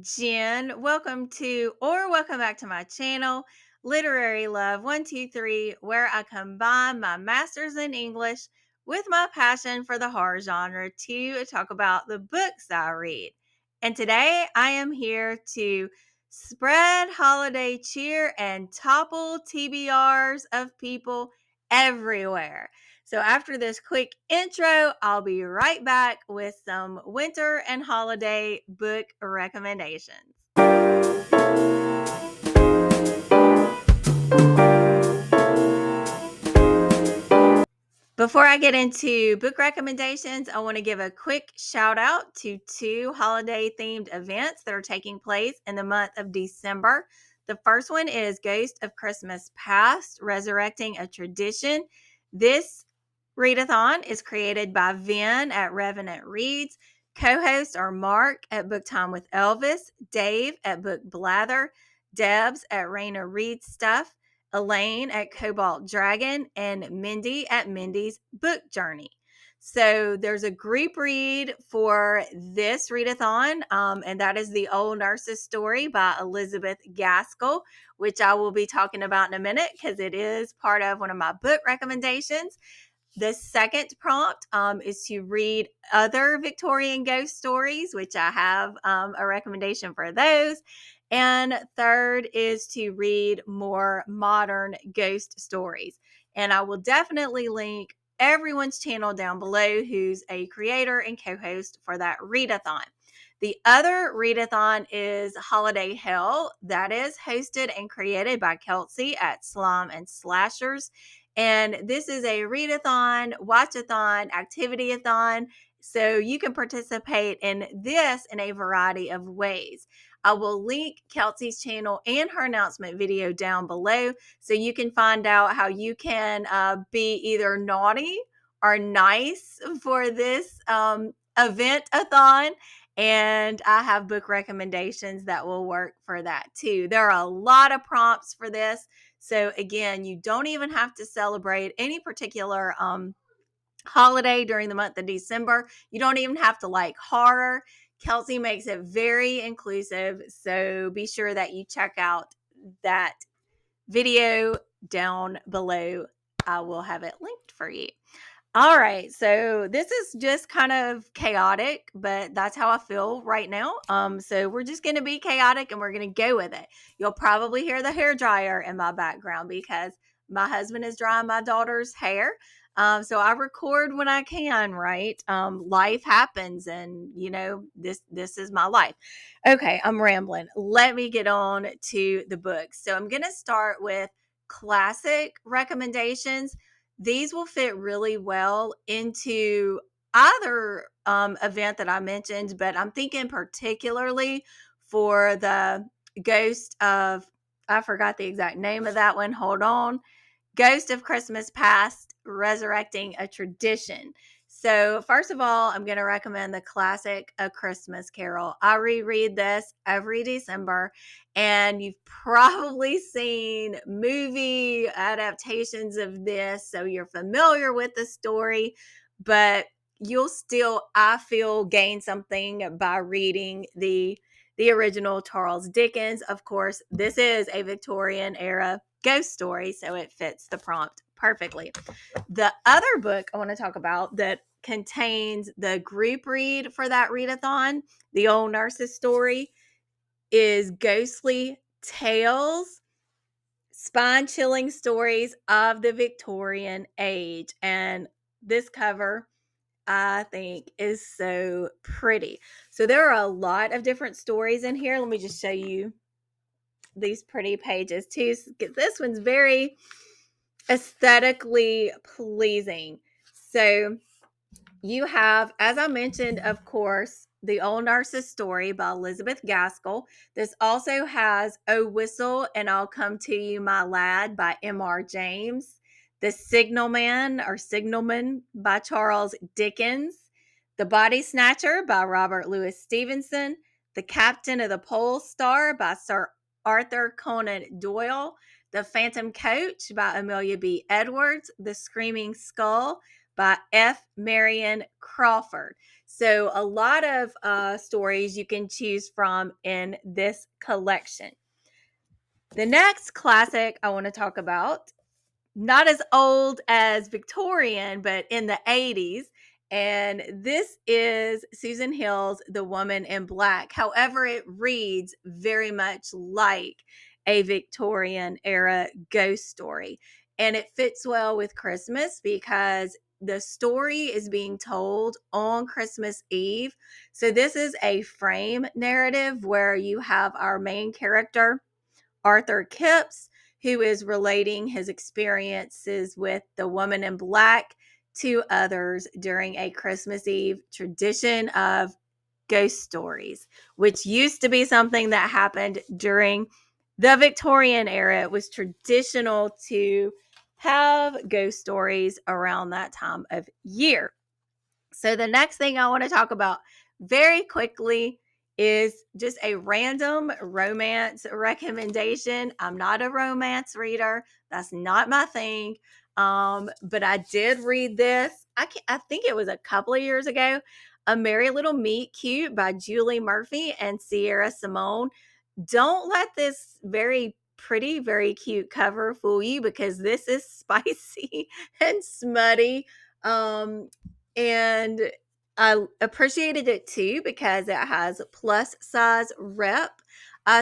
Jen. Welcome back to my channel, Literary Love 123, where I combine my master's in English with my passion for the horror genre to talk about the books I read. And today I am here to spread holiday cheer and topple TBRs of people everywhere. So, after this quick intro, I'll be right back with some winter and holiday book recommendations. Before I get into book recommendations, I want to give a quick shout out to two holiday themed events that are taking place in the month of December. The first one is Ghost of Christmas Past, Resurrecting a Tradition. This readathon is created by Vin at Revenant Reads. Co-hosts are Mark at Book Time with Elvis, Dave at Book Blather, Debs at Raina Reads Stuff, Elaine at Cobalt Dragon, and Mindy at Mindy's Book Journey. So there's a group read for this readathon, and that is The Old Nurse's Story by Elizabeth Gaskell, which I will be talking about in a minute because it is part of one of my book recommendations. The second prompt is to read other Victorian ghost stories, which I have a recommendation for those. And third is to read more modern ghost stories. And I will definitely link everyone's channel down below who's a creator and co-host for that readathon. The other readathon is Holiday Hell. That is hosted and created by Kelsey at Slime and Slashers. And this is a readathon, watchathon, activity-a-thon. So you can participate in this in a variety of ways. I will link Kelsey's channel and her announcement video down below so you can find out how you can be either naughty or nice for this event-a-thon. And I have book recommendations that will work for that too. There are a lot of prompts for this. So again, you don't even have to celebrate any particular holiday during the month of December. You don't even have to like horror. Kelsey makes it very inclusive. So be sure that you check out that video down below. I will have it linked for you. All right, so this is just kind of chaotic, but that's how I feel right now. So we're just going to be chaotic and we're going to go with it. You'll probably hear the hair dryer in my background because my husband is drying my daughter's hair. So I record when I can, right? Life happens, and this is my life. Okay, I'm rambling. Let me get on to the books. So I'm going to start with classic recommendations. These will fit really well into either event that I mentioned, but I'm thinking particularly for the Ghost of, I forgot the exact name of that one. Hold on. Ghost of Christmas Past, Resurrecting a Tradition. So, first of all, I'm going to recommend the classic A Christmas Carol. I reread this every December, and you've probably seen movie adaptations of this, so you're familiar with the story, but you'll still, I feel, gain something by reading the original Charles Dickens. Of course, this is a Victorian era ghost story, so it fits the prompt perfectly. The other book I want to talk about that contains the group read for that readathon, The Old Nurse's Story, is Ghostly Tales, Spine-Chilling Stories of the Victorian Age. And this cover, I think, is so pretty. So there are a lot of different stories in here. Let me just show you these pretty pages too. This one's very aesthetically pleasing. So you have, as I mentioned, of course, The Old Nurse's Story by Elizabeth Gaskell. This also has Oh Whistle and I'll Come to You, My Lad by M.R. James. The Signalman or Signalman by Charles Dickens. The Body Snatcher by Robert Louis Stevenson. The Captain of the Pole Star by Sir Arthur Conan Doyle. The Phantom Coach by Amelia B. Edwards. The Screaming Skull by F. Marion Crawford. So a lot of stories you can choose from in this collection. The next classic I want to talk about, not as old as Victorian, but in the 80s. And this is Susan Hill's The Woman in Black. However, it reads very much like a Victorian era ghost story. And it fits well with Christmas because the story is being told on Christmas Eve. So this is a frame narrative where you have our main character, Arthur Kipps, who is relating his experiences with the woman in black to others during a Christmas Eve tradition of ghost stories, which used to be something that happened during the Victorian era. It was traditional to have ghost stories around that time of year. So the next thing I want to talk about very quickly is just a random romance recommendation. I'm not a romance reader. That's not my thing. But I did read this. I think it was a couple of years ago. A Merry Little Meet Cute by Julie Murphy and Sierra Simone. Don't let this very pretty, very cute cover fool you, because this is spicy and smutty. And I appreciated it too because it has plus size rep.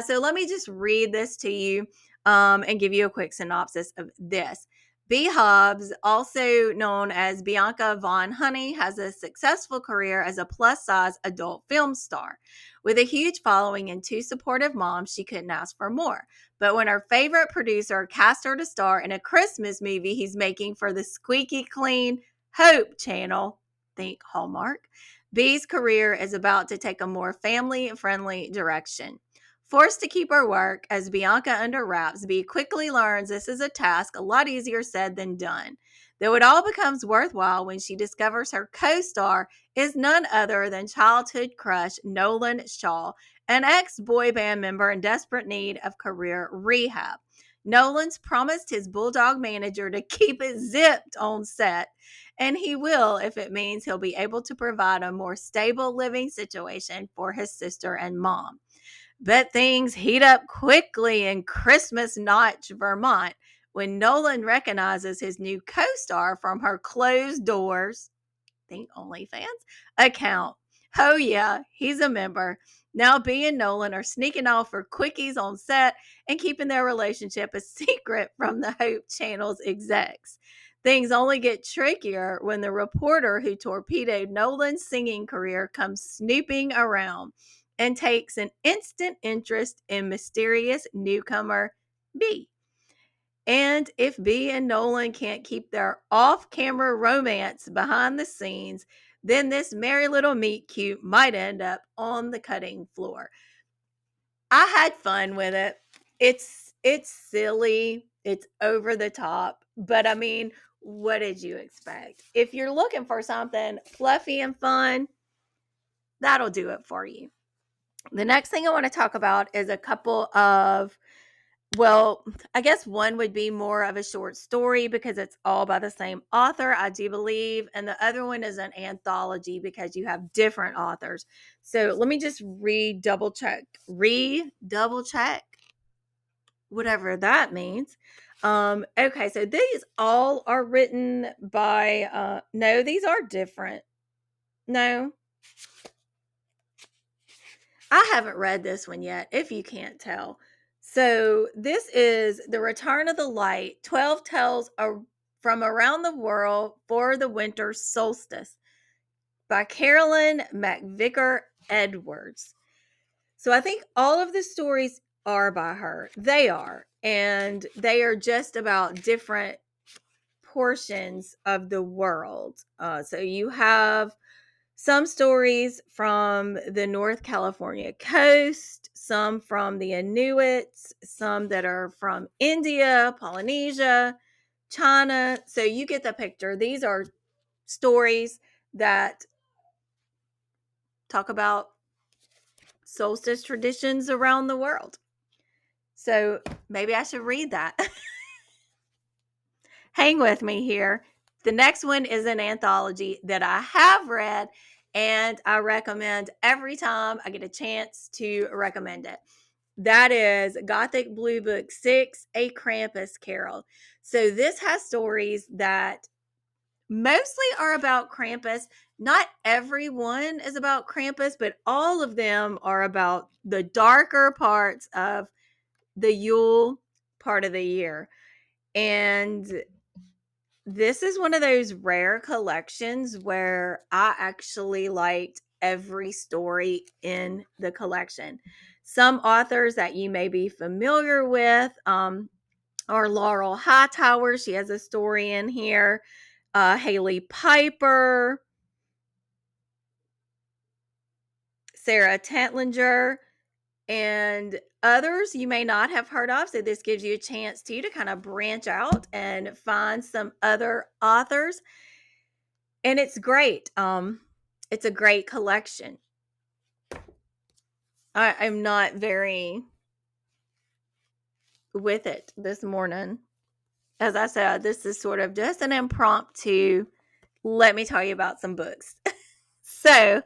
So let me just read this to you and give you a quick synopsis of this. B. Hobbs, also known as Bianca Von Honey, has a successful career as a plus size adult film star. With a huge following and two supportive moms, she couldn't ask for more. But when her favorite producer cast her to star in a Christmas movie he's making for the squeaky clean Hope Channel, think Hallmark, B's career is about to take a more family-friendly direction. Forced to keep her work as Bianca under wraps, B quickly learns this is a task a lot easier said than done. Though it all becomes worthwhile when she discovers her co-star is none other than childhood crush Nolan Shaw, an ex-boy band member in desperate need of career rehab. Nolan's promised his bulldog manager to keep it zipped on set, and he will if it means he'll be able to provide a more stable living situation for his sister and mom. But things heat up quickly in Christmas Notch, Vermont, when Nolan recognizes his new co-star from her closed doors, think OnlyFans, account. Oh yeah, he's a member. Now B and Nolan are sneaking off for quickies on set and keeping their relationship a secret from the Hope Channel's execs. Things only get trickier when the reporter who torpedoed Nolan's singing career comes snooping around and takes an instant interest in mysterious newcomer B. And if B and Nolan can't keep their off camera romance behind the scenes, then this merry little meet cute might end up on the cutting floor. I had fun with it. It's silly, it's over the top, but I mean, what did you expect? If you're looking for something fluffy and fun, that'll do it for you. The next thing I want to talk about is a couple of, well, I guess one would be more of a short story because it's all by the same author, I do believe. And the other one is an anthology because you have different authors. So let me just double check, whatever that means. Okay, so these all are written by, no, these are different. No, I haven't read this one yet, if you can't tell. So, this is The Return of the Light 12 Tales from Around the World for the Winter Solstice by Carolyn McVicker Edwards. So, I think all of the stories are by her. They are. And they are just about different portions of the world. So, you have some stories from the North California coast, some from the Inuits, some that are from India, Polynesia, China. So you get the picture. These are stories that talk about solstice traditions around the world. So maybe I should read that. Hang with me here. The next one is an anthology that I have read and I recommend every time I get a chance to recommend it. That is Gothic Blue Book 6, A Krampus Carol. So this has stories that mostly are about Krampus. Not everyone is about Krampus, but all of them are about the darker parts of the Yule part of the year. And this is one of those rare collections where I actually liked every story in the collection. Some authors that you may be familiar with are Laurel Hightower. She has a story in here. Haley Piper, Sarah Tentlinger, and others you may not have heard of. So this gives you a chance to kind of branch out and find some other authors. And it's great. It's a great collection. I'm not very with it this morning. As I said, this is sort of just an impromptu. Let me tell you about some books. So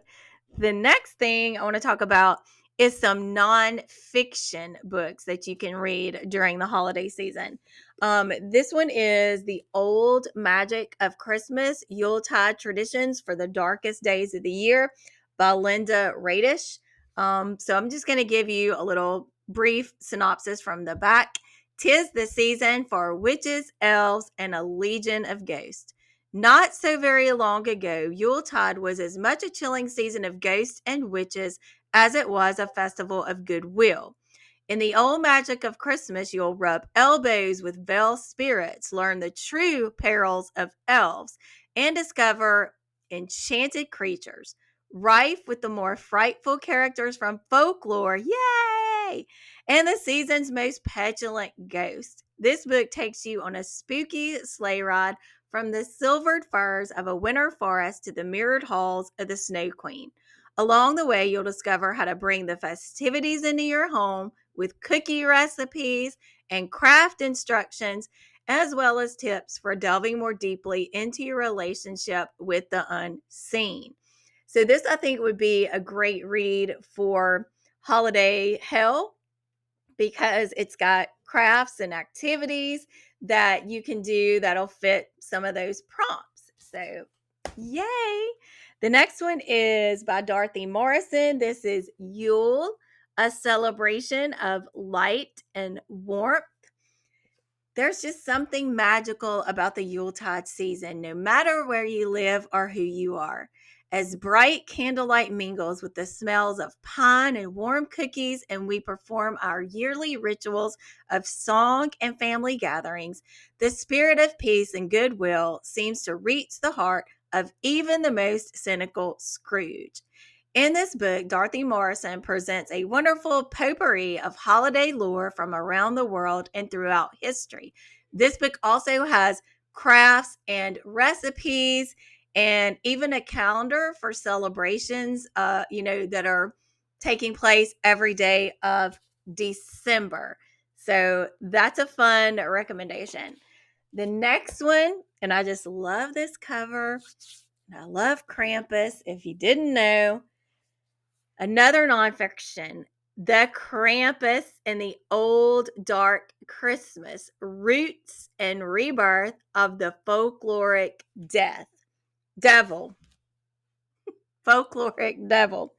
the next thing I want to talk about is some nonfiction books that you can read during the holiday season. This one is The Old Magic of Christmas, Yuletide Traditions for the Darkest Days of the Year by Linda Radish. So I'm just going to give you a little brief synopsis from the back. 'Tis the season for witches, elves, and a legion of ghosts. Not so very long ago, Yuletide was as much a chilling season of ghosts and witches as it was a festival of goodwill. In the old magic of Christmas, you'll rub elbows with veiled spirits, learn the true perils of elves, and discover enchanted creatures, rife with the more frightful characters from folklore. Yay! And the season's most petulant ghost. This book takes you on a spooky sleigh ride from the silvered firs of a winter forest to the mirrored halls of the Snow Queen. Along the way, you'll discover how to bring the festivities into your home with cookie recipes and craft instructions, as well as tips for delving more deeply into your relationship with the unseen. So, this I think would be a great read for holiday hell because it's got crafts and activities that you can do that'll fit some of those prompts. So, yay. The next one is by Dorothy Morrison. This is Yule, a celebration of light and warmth. There's just something magical about the Yuletide season, no matter where you live or who you are. As bright candlelight mingles with the smells of pine and warm cookies, and we perform our yearly rituals of song and family gatherings, the spirit of peace and goodwill seems to reach the heart of even the most cynical Scrooge. In this book, Dorothy Morrison presents a wonderful potpourri of holiday lore from around the world and throughout history. This book also has crafts and recipes and even a calendar for celebrations, that are taking place every day of December. So that's a fun recommendation. The next one, and I just love this cover, and I love Krampus. If you didn't know, another nonfiction, The Krampus and the Old Dark Christmas, Roots and Rebirth of the Folkloric Devil, Folkloric Devil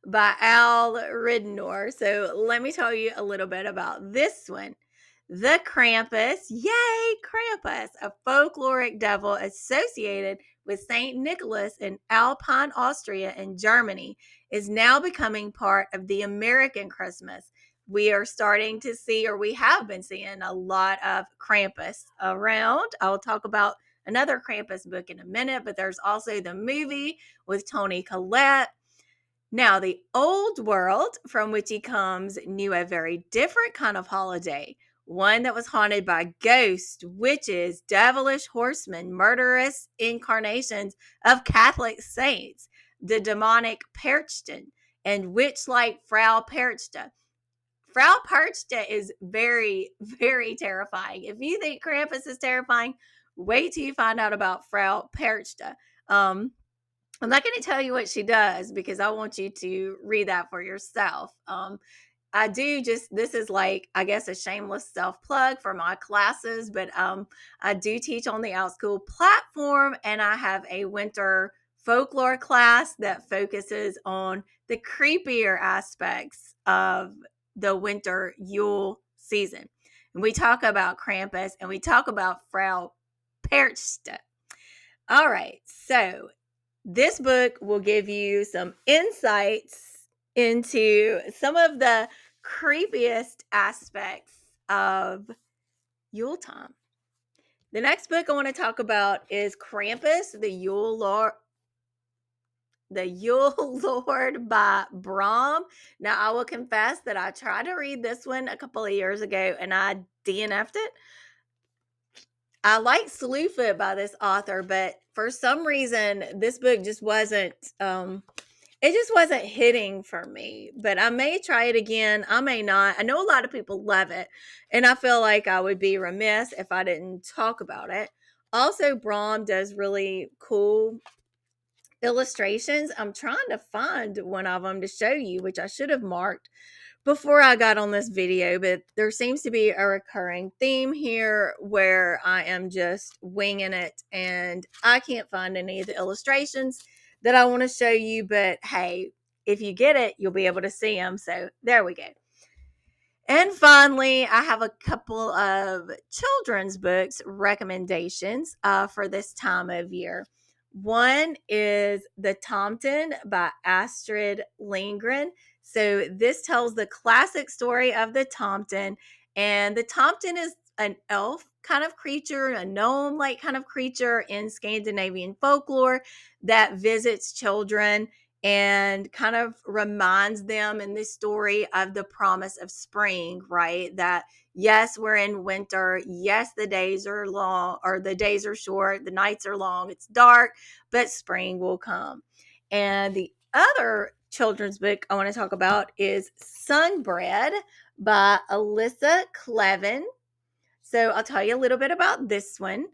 by Al Ridnor. So let me tell you a little bit about this one. The Krampus, yay, Krampus, a folkloric devil associated with St. Nicholas in Alpine, Austria, and Germany, is now becoming part of the American Christmas. We are starting to see, or we have been seeing, a lot of Krampus around. I'll talk about another Krampus book in a minute, but there's also the movie with Toni Collette. Now, the old world from which he comes knew a very different kind of holiday, one that was haunted by ghosts, witches, devilish horsemen, murderous incarnations of Catholic saints, the demonic Perchten, and witch-like Frau Perchte. Frau Perchte is very, very terrifying. If you think Krampus is terrifying, wait till you find out about Frau Perchte. I'm not going to tell you what she does because I want you to read that for yourself. I do just, this is like, I guess, a shameless self plug for my classes, but I do teach on the Outschool platform, and I have a winter folklore class that focuses on the creepier aspects of the winter Yule season. And we talk about Krampus and we talk about Frau Perchte. All right, so this book will give you some insights into some of the creepiest aspects of Yule time. The next book I want to talk about is Krampus The Yule Lord. The Yule Lord by Brom. Now, I will confess that I tried to read this one a couple of years ago and I DNF'd it. I like Slewfoot by this author, but for some reason, this book just wasn't it just wasn't hitting for me. But I may try it again. I may not. I know a lot of people love it, and I feel like I would be remiss if I didn't talk about it. Also, Brom does really cool illustrations. I'm trying to find one of them to show you, which I should have marked before I got on this video, but there seems to be a recurring theme here where I am just winging it and I can't find any of the illustrations that I want to show you. But hey, if you get it, you'll be able to see them. So there we go. And finally, I have a couple of children's books recommendations for this time of year. One is The Tomten by Astrid Lindgren. So this tells the classic story of the Tomten. And the Tomten is an elf kind of creature, a gnome-like kind of creature in Scandinavian folklore that visits children and kind of reminds them in this story of the promise of spring, right? That yes, we're in winter. Yes, the days are long, or the days are short, the nights are long, it's dark, but spring will come. And the other children's book I want to talk about is Sunbread by Alyssa Clevin. So I'll tell you a little bit about this one.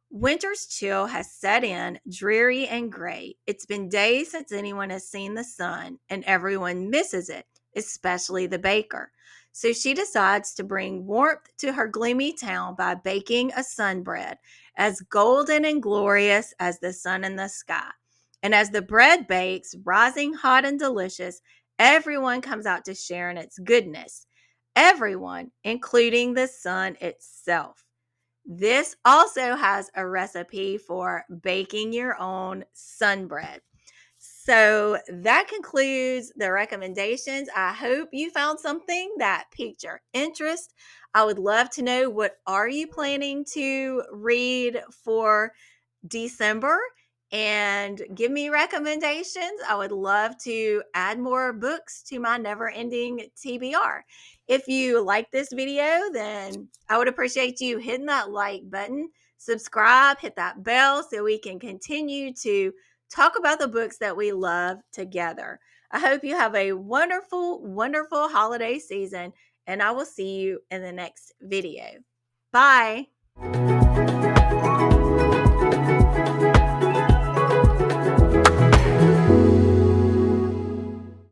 Winter's chill has set in, dreary and gray. It's been days since anyone has seen the sun, and everyone misses it, especially the baker. So she decides to bring warmth to her gloomy town by baking a sunbread, as golden and glorious as the sun in the sky. And as the bread bakes, rising hot and delicious, everyone comes out to share in its goodness. Everyone, including the sun itself. This also has a recipe for baking your own sunbread. So that concludes the recommendations. I hope you found something that piqued your interest. I would love to know, what are you planning to read for December? And give me recommendations. I would love to add more books to my never ending TBR. If you like this video, then I would appreciate you hitting that like button, subscribe, hit that bell so we can continue to talk about the books that we love together. I hope you have a wonderful, wonderful holiday season, and I will see you in the next video. Bye.